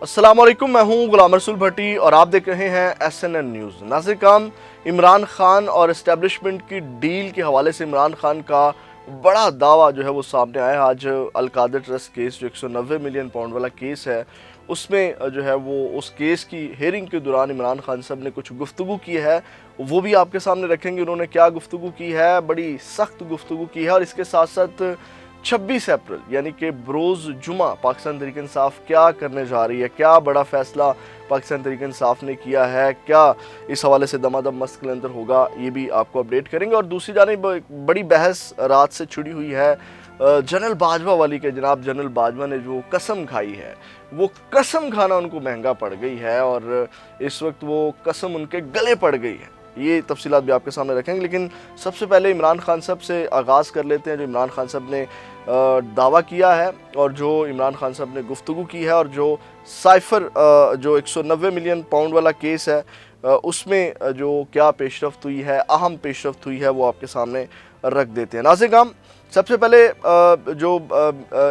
अस्सलाम वालेकुम, मैं हूं गुलाम रसूल भट्टी और आप देख रहे हैं SNN न्यूज़। नाज़िर काम, इमरान खान और एस्टेब्लिशमेंट की डील के हवाले से इमरान खान का बड़ा दावा जो है वो सामने आया। आज अल-कादर ट्रस्ट केस जो 190 मिलियन पाउंड वाला केस है, उसमें जो है वो उस केस की हेयरिंग के दौरान इमरान खान साहब ने कुछ गुफ्तगू की है, वो भी आपके सामने रखेंगे। उन्होंने क्या गुफ्तगू की है, बड़ी सख्त गुफ्तगू की है। और इसके साथ साथ 26 अप्रैल यानी कि बरोज़ जुमा पाकिस्तान तहरीक इंसाफ क्या करने जा रही है, क्या बड़ा फैसला पाकिस्तान तहरीक इंसाफ ने किया है, क्या इस हवाले से दमादम मस्त के अंदर होगा, ये भी आपको अपडेट करेंगे। और दूसरी जानिब बड़ी बहस रात से छिड़ी हुई है जनरल बाजवा वाली के। जनाब जनरल बाजवा ने जो कसम खाई है, वो कसम खाना उनको महंगा पड़ गई है और इस वक्त वो कसम उनके गले पड़ गई है। ये तफसीलात भी आपके सामने रखेंगे, लेकिन सबसे पहले इमरान खान साहब से आगाज़ कर लेते हैं। जो इमरान खान साहब ने दावा किया है और जो इमरान खान साहब ने गुफ्तगू की है, और जो साइफ़र जो 190 मिलियन पाउंड वाला केस है उसमें जो क्या पेशरफ्त हुई है, अहम पेशरफ्त हुई है, वो आपके सामने रख देते हैं। नाज़िर काम, सबसे पहले जो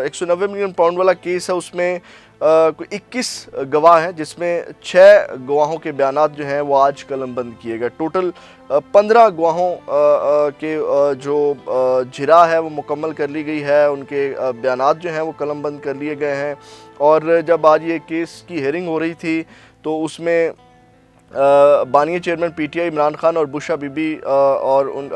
190 मिलियन पाउंड वाला केस है उसमें कोई 21 गवाह हैं, जिसमें 6 गवाहों के बयानात जो हैं वो आज कलमबंद किए गए। टोटल 15 गवाहों के जो जिरा है वो मुकम्मल कर ली गई है, उनके बयानात जो हैं वो कलमबंद कर लिए गए हैं। और जब आज ये केस की हेयरिंग हो रही थी तो उसमें बानिया चेयरमैन PTI इमरान खान और बुशा बीबी और उन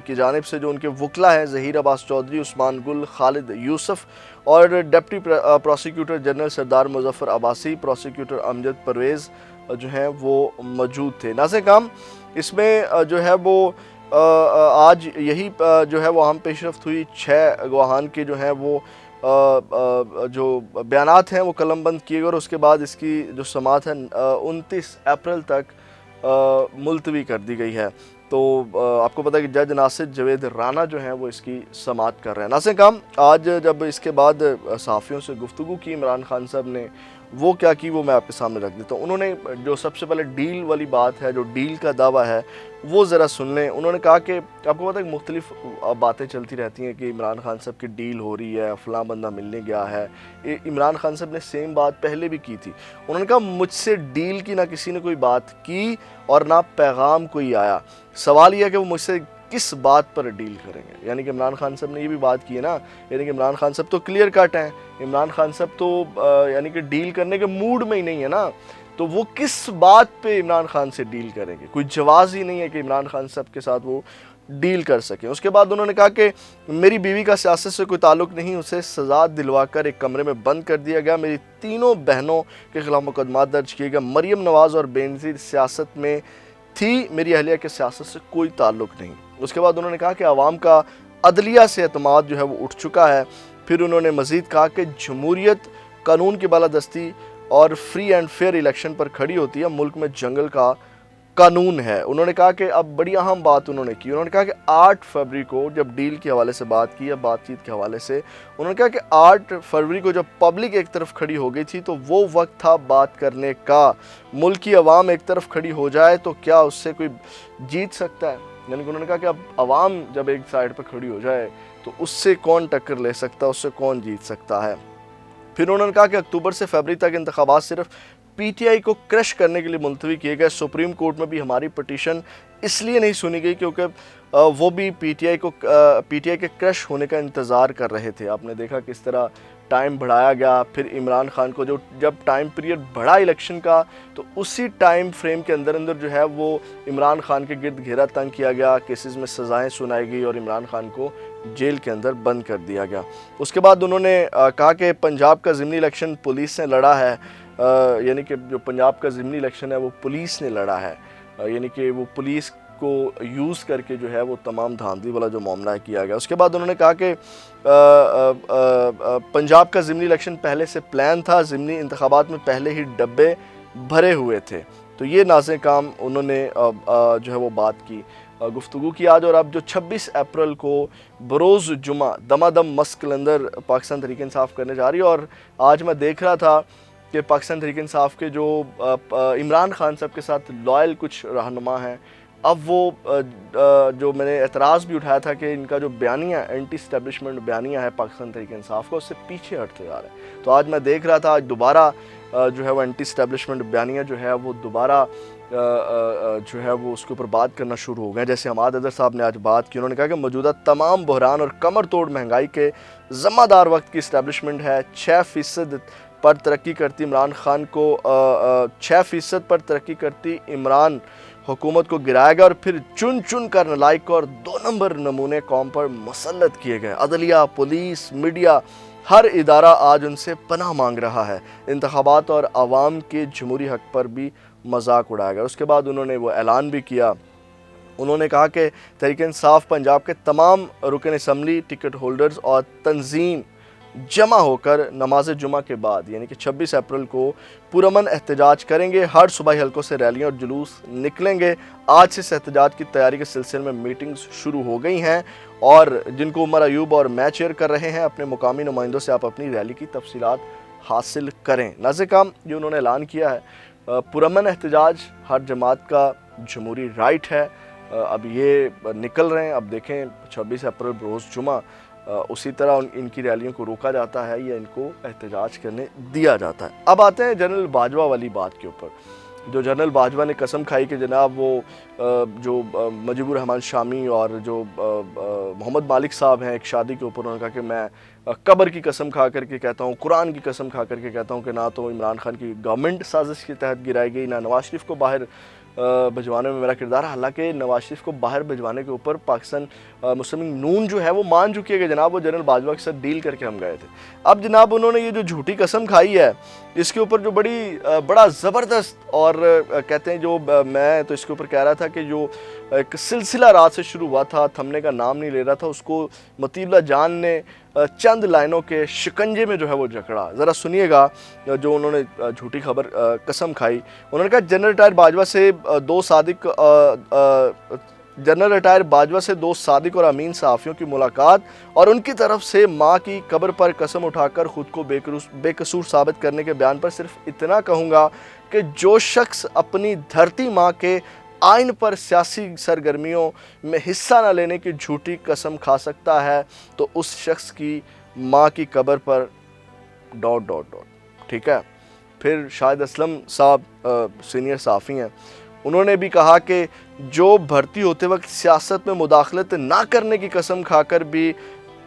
की जानिब से जो उनके वकला हैं, ज़हीर अब्बास चौधरी, उस्मान गुल, खालिद यूसुफ और डिप्टी प्रोसिक्यूटर जनरल सरदार मुजफ्फर अब्बासी, प्रोसिक्यूटर अमजद परवेज़ जो हैं वो मौजूद थे। नाज़िर काम, इसमें जो है वो आज यही जो है वो अहम पेशरफ्त हुई। 6 गवाहान के जो हैं वो जो बयानात हैं वो कलमबंद किए गए और उसके बाद इसकी जो समाअत है 29 अप्रैल तक मुलतवी कर दी गई है। तो आपको पता है कि जज नासिर जवेद राना जो हैं वो इसकी समाअत कर रहे हैं। नासिर काम, आज जब इसके बाद सहाफ़ियों से गुफ्तगू की इमरान खान साहब ने, वो क्या की वो मैं आपके सामने रख देता हूँ। उन्होंने जो सबसे पहले डील वाली बात है, जो डील का दावा है, वो ज़रा सुन लें। उन्होंने कहा कि आपको पता है कि मुख्तलिफ बातें चलती रहती हैं कि इमरान खान साहब की डील हो रही है, फ़लाँ बंदा मिलने गया है। इमरान खान साहब ने सेम बात पहले भी की थी। उन्होंने कहा मुझसे डील की ना किसी ने कोई बात की और ना पैगाम कोई आया। सवाल यह है कि वो मुझसे किस बात पर डील करेंगे। यानी कि इमरान खान साहब ने ये भी बात की है ना, यानी कि इमरान खान साहब तो क्लियर कट हैं, इमरान खान साहब तो यानी कि डील करने के मूड में ही नहीं है ना। तो वो किस बात पे इमरान खान से डील करेंगे, कोई जवाज़ ही नहीं है कि इमरान खान साहब के साथ वो डील कर सकें। उसके बाद उन्होंने कहा कि मेरी बीवी का सियासत से कोई ताल्लुक़ नहीं, उसे सज़ा दिलवा कर एक कमरे में बंद कर दिया गया। मेरी तीनों बहनों के ख़िलाफ़ मुकदमा दर्ज किए गए। मरियम नवाज़ और बेनज़ीर सियासत में थी, मेरी अहलिया के सियासत से कोई ताल्लुक़ नहीं। उसके बाद उन्होंने कहा कि आवाम का अदलिया से एतमाद जो है वो उठ चुका है। फिर उन्होंने मज़ीद कहा कि जमहूरियत कानून की बालादस्ती और फ्री एंड फेयर इलेक्शन पर खड़ी होती है, मुल्क में जंगल का कानून है। उन्होंने कहा कि अब बड़ी अहम बात उन्होंने की, उन्होंने कहा कि 8 फरवरी को जब डील के हवाले से बात की या बातचीत के हवाले से, उन्होंने कहा कि 8 फरवरी को जब पब्लिक एक तरफ खड़ी हो गई थी तो वो वक्त था बात करने का। मुल्क की आवाम एक तरफ खड़ी हो जाए तो क्या उससे कोई जीत सकता है। यानी कि उन्होंने कहा कि अब आवाम जब एक साइड पर खड़ी हो जाए तो उससे कौन टक्कर ले सकता है, उससे कौन जीत सकता है। फिर उन्होंने कहा कि अक्टूबर से फरवरी तक इंतखाबात सिर्फ PTI को क्रश करने के लिए मुलतवी किए गए। सुप्रीम कोर्ट में भी हमारी पटिशन इसलिए नहीं सुनी गई क्योंकि वो भी PTI के क्रश होने का इंतज़ार कर रहे थे। आपने देखा किस तरह टाइम बढ़ाया गया। फिर इमरान खान को जब टाइम पीरियड बढ़ा इलेक्शन का, तो उसी टाइम फ्रेम के अंदर जो है वो इमरान खान के गिर्द घेरा तंग किया गया, केसेस में सज़ाएँ सुनाई गई और इमरान खान को जेल के अंदर बंद कर दिया गया। उसके बाद उन्होंने कहा कि पंजाब का ज़िमनी इलेक्शन पुलिस ने लड़ा है। यानी कि जो पंजाब का ज़िमनी इलेक्शन है वो पुलिस ने लड़ा है। यानी कि वो पुलिस को यूज़ करके जो है वो तमाम धांधली वाला जो मामला किया गया। उसके बाद उन्होंने कहा कि पंजाब का ज़िमनी इलेक्शन पहले से प्लान था, ज़िमनी इंतखाबात में पहले ही डब्बे भरे हुए थे। तो ये नाज़िर काम उन्होंने जो है वो बात की, गुफ्तगू की आज। और अब जो 26 अप्रैल को बरोज़ जुमा दमादम मस्त के अंदर पाकिस्तान तहरीक इंसाफ करने जा रही है। और आज मैं देख रहा था कि पाकिस्तान तहरीक इंसाफ के जो इमरान खान साहब के साथ लॉयल कुछ रहनुमा हैं, अब वो जो मैंने एतराज़ भी उठाया था कि इनका जो बयानिया एंटी इस्टेब्लिशमेंट बयानिया है पाकिस्तान तहरीक इंसाफ का, उससे पीछे हटते जा रहे हैं। तो आज मैं देख रहा था, आज दोबारा جو ہے وہ اینٹی اسٹیبلشمنٹ بیانیہ جو ہے وہ دوبارہ جو ہے وہ اس کے اوپر بات کرنا شروع ہو گئے. جیسے حماد اظہر صاحب نے آج بات کی, انہوں نے کہا کہ موجودہ تمام بحران اور کمر توڑ مہنگائی کے ذمہ دار وقت کی اسٹیبلشمنٹ ہے. 6% پر ترقی کرتی عمران خان کو 6% پر ترقی کرتی عمران حکومت کو گرایا گیا اور پھر چن چن کر نالائق اور 2 نمبر نمونے قوم پر مسلط کیے گئے. عدلیہ, پولیس, میڈیا, ہر ادارہ آج ان سے پناہ مانگ رہا ہے. انتخابات اور عوام کے جمہوری حق پر بھی مذاق اڑایا گیا. اس کے بعد انہوں نے وہ اعلان بھی کیا, انہوں نے کہا کہ تحریک انصاف پنجاب کے تمام رکن اسمبلی, ٹکٹ ہولڈرز اور تنظیم جمع ہو کر نماز جمعہ کے بعد یعنی کہ 26 اپریل کو پرامن احتجاج کریں گے. ہر صوبائی حلقوں سے ریلیاں اور جلوس نکلیں گے. آج سے اس احتجاج کی تیاری کے سلسلے میں میٹنگز شروع ہو گئی ہیں اور جن کو عمر ایوب اور میں چیئر کر رہے ہیں. اپنے مقامی نمائندوں سے آپ اپنی ریلی کی تفصیلات حاصل کریں. ناظرین کرام, یہ انہوں نے اعلان کیا ہے. پرامن احتجاج ہر جماعت کا جمہوری رائٹ ہے. اب یہ نکل رہے ہیں, اب دیکھیں 26 اپریل روز جمعہ اسی طرح ان کی ریلیوں کو روکا جاتا ہے یا ان کو احتجاج کرنے دیا جاتا ہے. اب آتے ہیں جنرل باجوہ والی بات کے اوپر. جو جنرل باجوہ نے قسم کھائی کہ جناب وہ جو مجیب الرحمان شامی اور جو محمد مالک صاحب ہیں ایک شادی کے اوپر, انہوں نے کہا کہ میں قبر کی قسم کھا کر کے کہتا ہوں, قرآن کی قسم کھا کر کے کہتا ہوں کہ نہ تو عمران خان کی گورنمنٹ سازش کے تحت گرائی گئی, نہ نواز شریف کو باہر بھجوانے میں میرا کردار. حالانکہ نواز شریف کو باہر بھجوانے کے اوپر پاکستان مسلم لیگ نون جو ہے وہ مان چکی ہے کہ جناب وہ جنرل باجوہ کے ساتھ ڈیل کر کے ہم گئے تھے. اب جناب انہوں نے یہ جو جھوٹی قسم کھائی ہے اس کے اوپر جو بڑا زبردست اور کہتے ہیں جو میں تو اس کے اوپر کہہ رہا تھا کہ جو ایک سلسلہ رات سے شروع ہوا تھا, تھمنے کا نام نہیں لے رہا تھا, اس کو مطیع اللہ جان نے چند لائنوں کے شکنجے میں جو ہے وہ جکڑا. ذرا سنیے گا جو انہوں نے جھوٹی خبر قسم کھائی. انہوں نے کہا جنرل ریٹائر باجوہ سے 2 صادق اور امین صحافیوں کی ملاقات اور ان کی طرف سے ماں کی قبر پر قسم اٹھا کر خود کو بے قصور ثابت کرنے کے بیان پر صرف اتنا کہوں گا کہ جو شخص اپنی دھرتی ماں کے آئین پر سیاسی سرگرمیوں میں حصہ نہ لینے کی جھوٹی قسم کھا سکتا ہے تو اس شخص کی ماں کی قبر پر ... ٹھیک ہے. پھر شاہد اسلم صاحب سینئر صحافی ہیں, انہوں نے بھی کہا کہ جو بھرتی ہوتے وقت سیاست میں مداخلت نہ کرنے کی قسم کھا کر بھی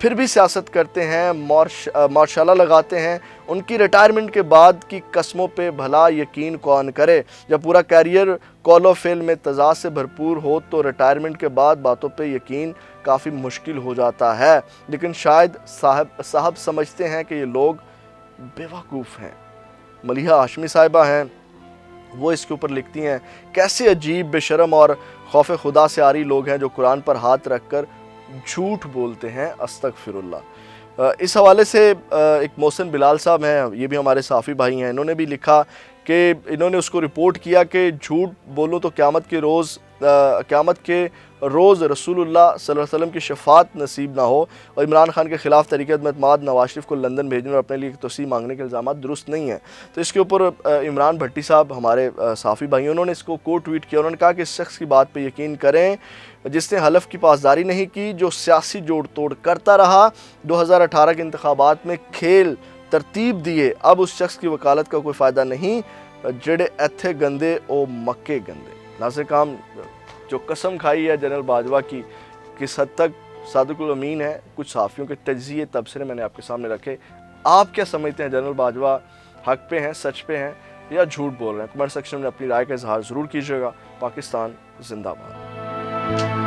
پھر بھی سیاست کرتے ہیں, مارشالہ لگاتے ہیں, ان کی ریٹائرمنٹ کے بعد کی قسموں پہ بھلا یقین کون کرے. جب پورا کیریئر قول و فعل میں تضاد سے بھرپور ہو تو ریٹائرمنٹ کے بعد باتوں پہ یقین کافی مشکل ہو جاتا ہے. لیکن شاید صاحب سمجھتے ہیں کہ یہ لوگ بے وقوف ہیں. ملیحہ ہاشمی صاحبہ ہیں, وہ اس کے اوپر لکھتی ہیں کیسے عجیب, بے شرم اور خوف خدا سے عاری لوگ ہیں جو قرآن پر ہاتھ رکھ کر جھوٹ بولتے ہیں, استغفر اللہ. اس حوالے سے ایک محسن بلال صاحب ہیں, یہ بھی ہمارے صحافی بھائی ہیں, انہوں نے بھی لکھا کہ انہوں نے اس کو رپورٹ کیا کہ جھوٹ بولو تو قیامت کے روز رسول اللہ صلی اللہ علیہ وسلم کی شفاعت نصیب نہ ہو. اور عمران خان کے خلاف تحریک عدم اعتماد نواز شریف کو لندن بھیجنے اور اپنے لیے توسیع مانگنے کے الزامات درست نہیں ہیں. تو اس کے اوپر عمران بھٹی صاحب ہمارے صحافی بھائی, انہوں نے اس کو ٹویٹ کیا. انہوں نے کہا کہ اس شخص کی بات پہ یقین کریں جس نے حلف کی پاسداری نہیں کی, جو سیاسی جوڑ توڑ کرتا رہا, 2018 کے انتخابات میں کھیل ترتیب دیے. اب اس شخص کی وکالت کا کوئی فائدہ نہیں, جڑے ایتھے گندے او مکے گندے. ناظرین کرام, جو قسم کھائی ہے جنرل باجوہ کی کس حد تک صادق الامین ہے, کچھ صحافیوں کے تجزیے تبصرے میں نے آپ کے سامنے رکھے. آپ کیا سمجھتے ہیں, جنرل باجوہ حق پہ ہیں, سچ پہ ہیں یا جھوٹ بول رہے ہیں؟ کمنٹ سیکشن میں اپنی رائے کا اظہار ضرور کیجیے گا. پاکستان زندہ باد.